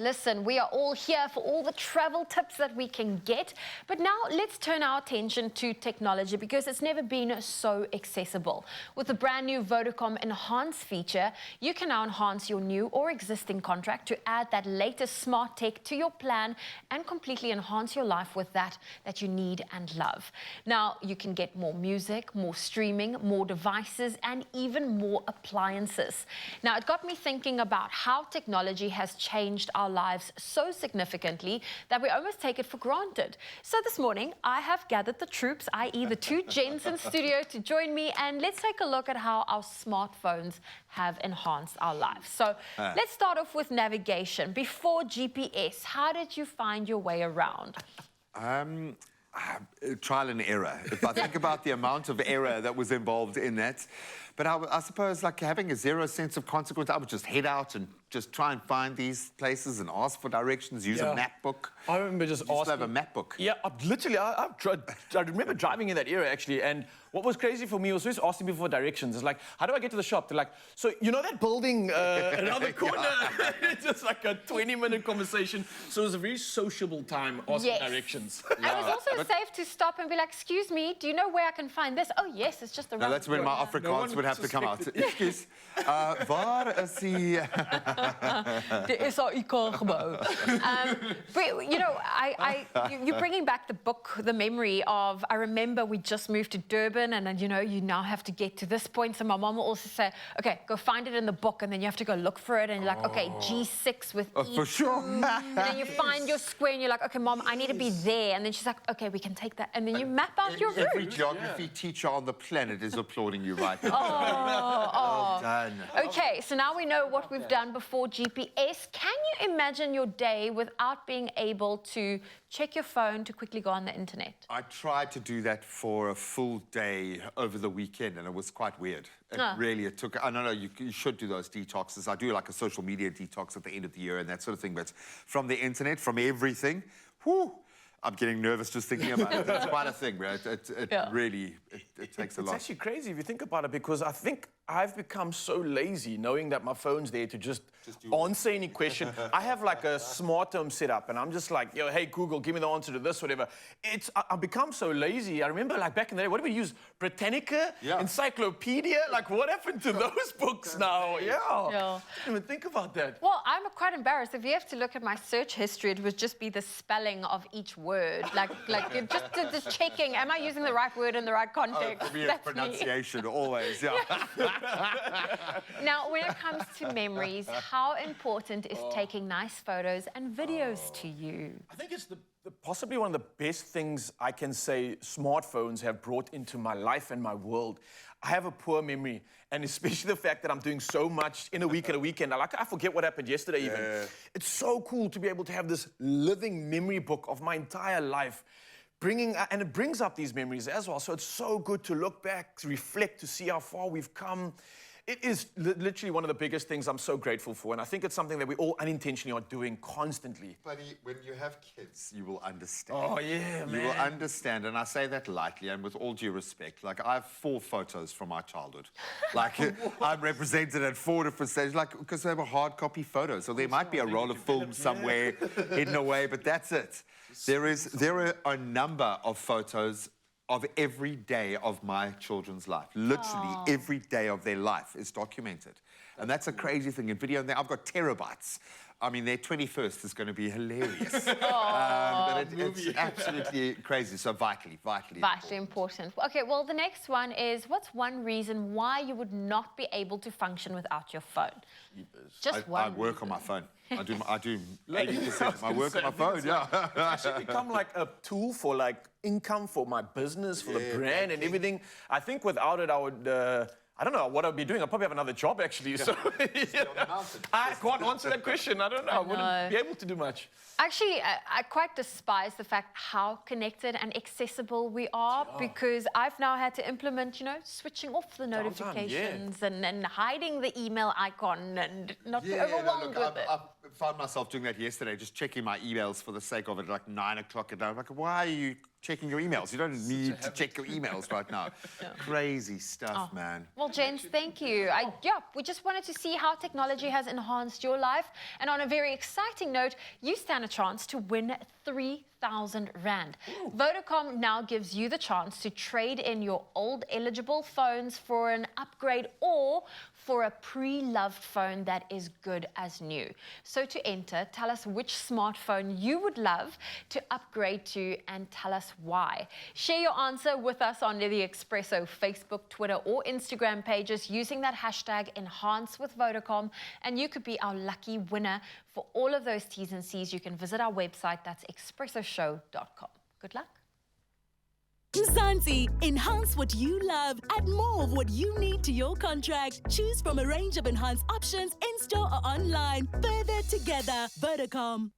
listen, we are all here for all the travel tips that we can get. But now let's turn our attention to technology because it's never been so accessible. With the brand new Vodacom Enhance feature, you can now enhance your new or existing contract to add that latest smart tech to your plan and completely enhance your life with that you need and love. Now, you can get more music, more streaming, more devices, and even more appliances. Now, it got me thinking about how technology has changed our lives so significantly that we almost take it for granted. So this morning, I have gathered the troops, i.e. the two gents in studio, to join me, and let's take a look at how our smartphones have enhanced our lives. So let's start off with navigation. Before GPS, how did you find your way around? Trial and error. If I think about the amount of error that was involved in that. But I suppose, like, having a zero sense of consequence, I would just head out and just try and find these places and ask for directions, use a map book. I remember just asking. Have a map book. Yeah, I remember driving in that era, actually, and what was crazy for me was always asking people for directions. It's like, how do I get to the shop? They're like, so you know that building around the corner? It's just like a 20-minute conversation. So it was a very sociable time asking directions. And it was also safe to stop and be like, excuse me, do you know where I can find this? Oh, yes, it's just around. No, that's when my Afrikaans would have to come out. Excuse, waar is die... De SAIK-gebouw. But, you know, you're bringing back the book, the memory of, I remember we just moved to Durban and then, you know, you now have to get to this point. So my mom will also say, okay, go find it in the book, and then you have to go look for it, and you're like, okay, G6 with E2. For sure. And then you find your square and you're like, okay, Mom, I need to be there. And then she's like, okay, we can take that. And then you map out your route. Every geography teacher on the planet is applauding you right now. Well done. Okay, so now we know what we've done before GPS. Can you imagine your day without being able to check your phone to quickly go on the internet? I tried to do that for a full day over the weekend, and it was quite weird. It took, I don't know, you should do those detoxes. I do like a social media detox at the end of the year and that sort of thing, but from the internet, from everything, whew, I'm getting nervous just thinking about it. It's quite a thing, right? It really takes a lot. It's actually crazy if you think about it, because I think I've become so lazy knowing that my phone's there to just answer any question. I have like a smart home set up, and I'm just like, yo, hey, Google, give me the answer to this, whatever. I've become so lazy. I remember, like, back in the day, what did we use? Britannica? Encyclopedia? Like, what happened to those books now? Yeah. I didn't even think about that. Well, I'm quite embarrassed. If you have to look at my search history, it would just be the spelling of each word. Like just checking, am I using the right word in the right context? For me, it's pronunciation, always, Now, when it comes to memories, how important is taking nice photos and videos to you? I think it's possibly one of the best things I can say smartphones have brought into my life and my world. I have a poor memory, and especially the fact that I'm doing so much in a week and a weekend. I forget what happened yesterday even. It's so cool to be able to have this living memory book of my entire life. And it brings up these memories as well. So it's so good to look back, to reflect, to see how far we've come. It is literally one of the biggest things I'm so grateful for. And I think it's something that we all unintentionally are doing constantly. Buddy, when you have kids, you will understand. Oh, yeah, man. You will understand, and I say that lightly and with all due respect. Like, I have 4 photos from my childhood. Like, I'm represented at 4 different stages, like, because they were hard copy photos. So there might be a roll of film somewhere hidden away, but that's it. There are a number of photos of every day of my children's life. Literally every day of their life is documented. And that's a crazy thing. In video, I've got terabytes. I mean, their 21st is going to be hilarious. But it's absolutely crazy. So vitally important. Okay, well, the next one is, what's one reason why you would not be able to function without your phone? Just one. I work on my phone. I do 80% of my work on my phone, It's actually become like a tool for like income for my business, for the brand and everything. I think without it, I would... I don't know what I'd be doing. I'd probably have another job, actually. So I can't answer that question. I don't know. I wouldn't be able to do much. Actually, I quite despise the fact how connected and accessible we are, because I've now had to implement, you know, switching off the notifications and hiding the email icon and not be overwhelmed with it. I found myself doing that yesterday, just checking my emails for the sake of it, like 9 o'clock at night. I'm like, why are you checking your emails. You don't need to check your emails right now. Crazy stuff, man. Well, gents, thank you. We just wanted to see how technology has enhanced your life. And on a very exciting note, you stand a chance to win 3,000 Rand. Vodacom now gives you the chance to trade in your old eligible phones for an upgrade or for a pre-loved phone that is good as new. So to enter, tell us which smartphone you would love to upgrade to and tell us why. Share your answer with us on the Expresso Facebook, Twitter or Instagram pages using that hashtag Enhance with Vodacom, and you could be our lucky winner. For all of those T's and C's, you can visit our website, that's expressoshow.com. Good luck. Mzansi, enhance what you love. Add more of what you need to your contract. Choose from a range of enhanced options in-store or online. Further together, Vodacom.